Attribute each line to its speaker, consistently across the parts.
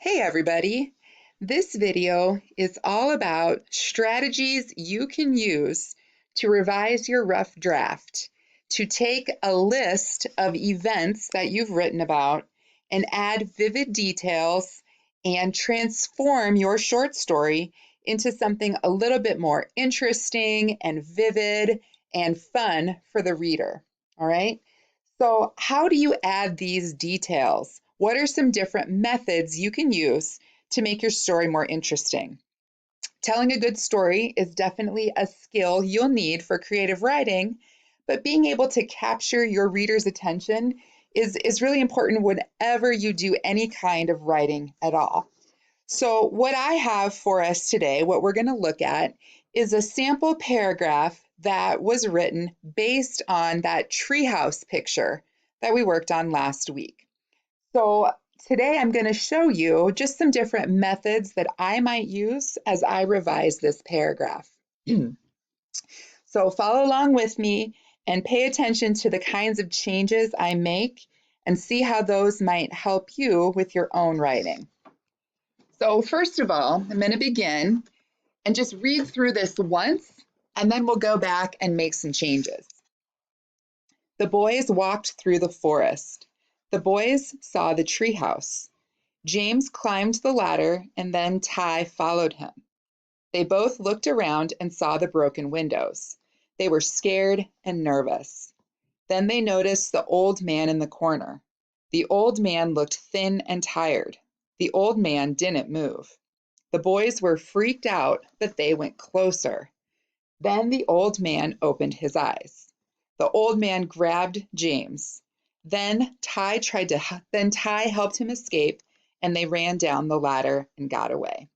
Speaker 1: Hey everybody! This video is all about strategies you can use to revise your rough draft, to take a list of events that you've written about and add vivid details and transform your short story into something a little bit more interesting and vivid and fun for the reader. All right? So, how do you add these details? What are some different methods you can use to make your story more interesting? Telling a good story is definitely a skill you'll need for creative writing, but being able to capture your reader's attention is really important whenever you do any kind of writing at all. So, what I have for us today, what we're going to look at, is a sample paragraph that was written based on that treehouse picture that we worked on last week. So, today I'm going to show you just some different methods that I might use as I revise this paragraph. So, follow along with me and pay attention to the kinds of changes I make and see how those might help you with your own writing. So first of all, I'm going to begin and just read through this once, and then we'll go back and make some changes. The boys walked through the forest. The boys saw the treehouse. James climbed the ladder, and then Ty followed him. They both looked around and saw the broken windows. They were scared and nervous. Then they noticed the old man in the corner. The old man looked thin and tired. The old man didn't move. The boys were freaked out, but they went closer. Then the old man opened his eyes. The old man grabbed James. Then Ty helped him escape, and they ran down the ladder and got away.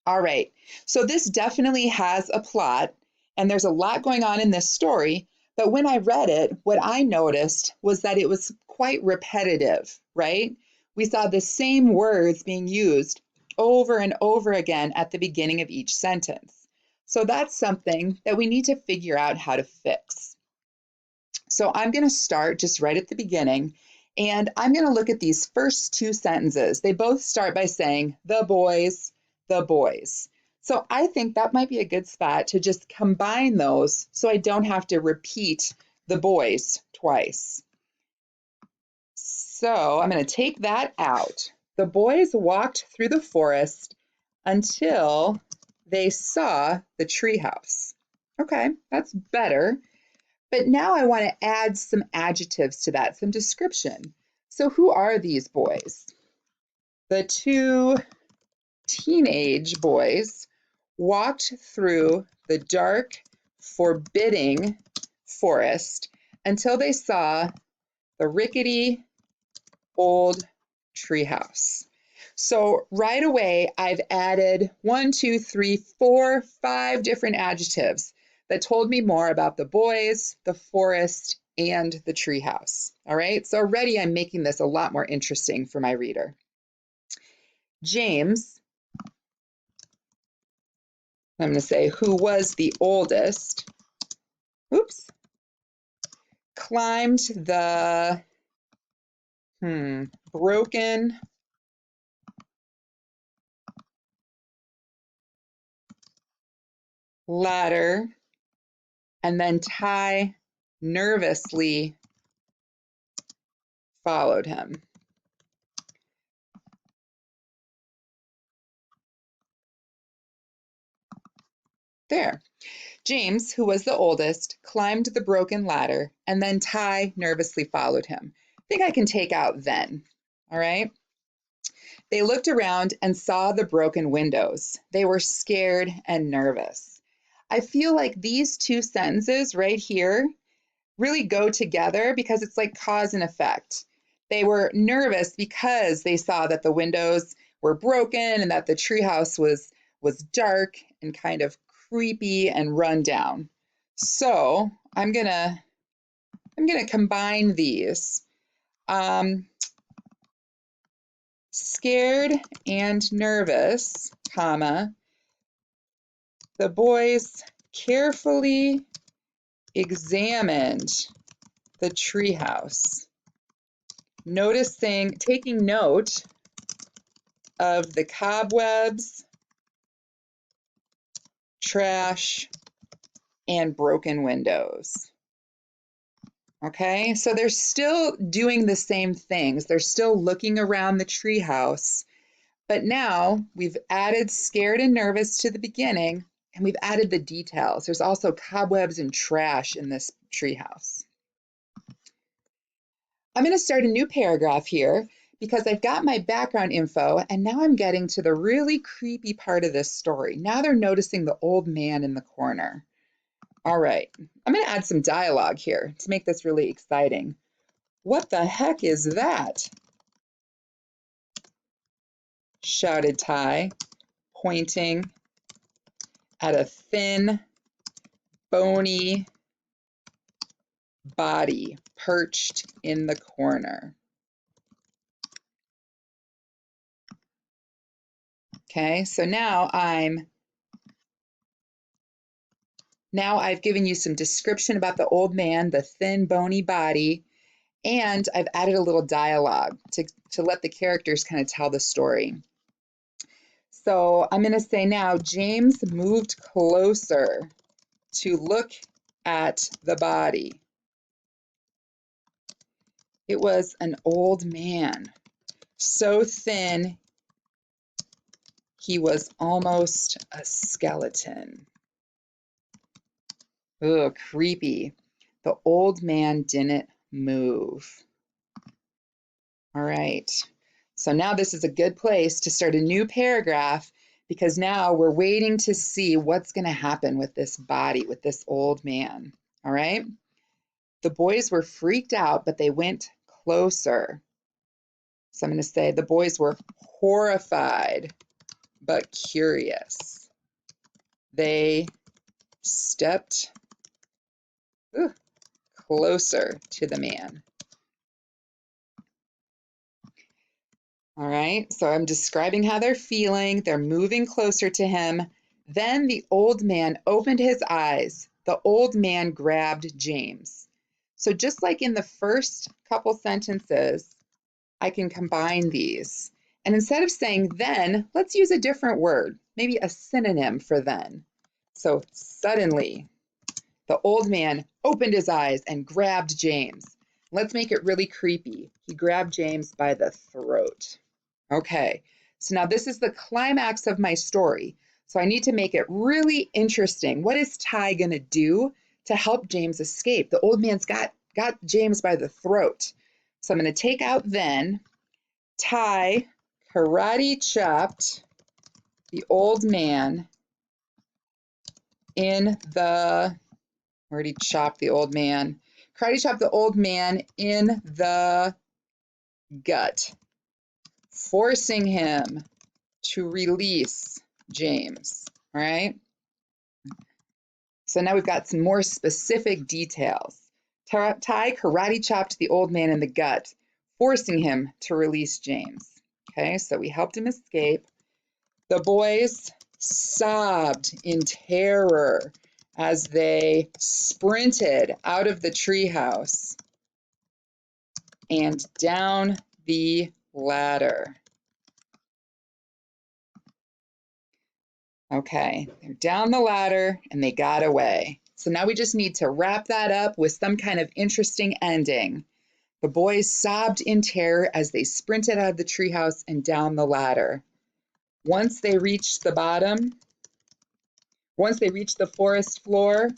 Speaker 1: All right, so this definitely has a plot, and there's a lot going on in this story, but when I read it, what I noticed was that it was quite repetitive, right? We saw the same words being used over and over again at the beginning of each sentence. So that's something that we need to figure out how to fix. So I'm going to start just right at the beginning, and I'm going to look at these first two sentences. They both start by saying, the boys, the boys. So I think that might be a good spot to just combine those so I don't have to repeat the boys twice. So I'm going to take that out. The boys walked through the forest until they saw the treehouse. Okay, that's better. But now I want to add some adjectives to that, some description. So who are these boys? The two teenage boys walked through the dark, forbidding forest until they saw the rickety old treehouse. So right away, I've added 1, 2, 3, 4, 5 different adjectives that told me more about the boys, the forest, and the treehouse. All right, so already I'm making this a lot more interesting for my reader. James, I'm going to say, who was the oldest, climbed the broken ladder, and then Ty nervously followed him. There. James, who was the oldest, climbed the broken ladder, and then Ty nervously followed him. I think I can take out then. All right. They looked around and saw the broken windows. They were scared and nervous. I feel like these two sentences right here really go together because it's like cause and effect. They were nervous because they saw that the windows were broken and that the treehouse was dark and kind of creepy and run down. So I'm gonna combine these. Scared and nervous, comma, the boys carefully examined the treehouse, taking note of the cobwebs, trash, and broken windows. Okay, so they're still doing the same things. They're still looking around the treehouse, but now we've added scared and nervous to the beginning, and we've added the details. There's also cobwebs and trash in this treehouse. I'm going to start a new paragraph here because I've got my background info, and now I'm getting to the really creepy part of this story. Now they're noticing the old man in the corner. All right, I'm going to add some dialogue here to make this really exciting. What the heck is that? Shouted Ty, pointing at a thin, bony body perched in the corner. Okay, so now I've given you some description about the old man, the thin, bony body, and I've added a little dialogue to let the characters kind of tell the story. So I'm going to say now, James moved closer to look at the body. It was an old man, so thin he was almost a skeleton. Ugh, creepy. The old man didn't move. All right. So now this is a good place to start a new paragraph because now we're waiting to see what's going to happen with this body, with this old man. All right. The boys were freaked out, but they went closer. So I'm going to say the boys were horrified, but curious. They stepped closer to the man. All right, so I'm describing how they're feeling. They're moving closer to him. Then the old man opened his eyes. The old man grabbed James. So just like in the first couple sentences, I can combine these. And instead of saying then, let's use a different word, maybe a synonym for then. So suddenly, the old man opened his eyes and grabbed James. Let's make it really creepy. He grabbed James by the throat. Okay, so now this is the climax of my story. So I need to make it really interesting. What is Ty going to do to help James escape? The old man's got James by the throat. So I'm going to take out then. Ty karate chopped the old man in the, where did he chop the old man? Karate chopped the old man in the gut, forcing him to release James. All right. So now we've got some more specific details. Ty karate chopped the old man in the gut, forcing him to release James. Okay, so we helped him escape. The boys sobbed in terror as they sprinted out of the treehouse and down the ladder. Okay, they're down the ladder and they got away. So now we just need to wrap that up with some kind of interesting ending. The boys sobbed in terror as they sprinted out of the treehouse and down the ladder. Once they reached the forest floor,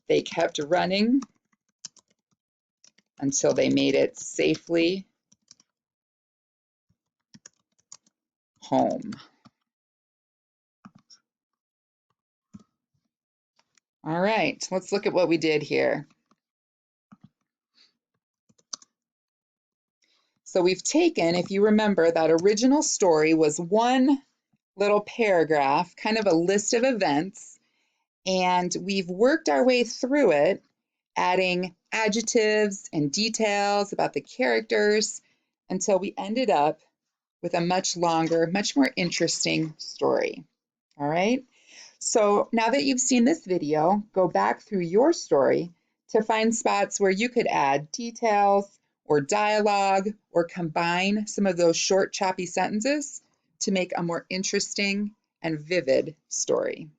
Speaker 1: they kept running until they made it safely home. All right, let's look at what we did here. So we've taken, if you remember, that original story was one little paragraph, kind of a list of events, and we've worked our way through it, adding adjectives and details about the characters until we ended up with a much longer, much more interesting story. All right, so now that you've seen this video, go back through your story to find spots where you could add details or dialogue or combine some of those short, choppy sentences to make a more interesting and vivid story.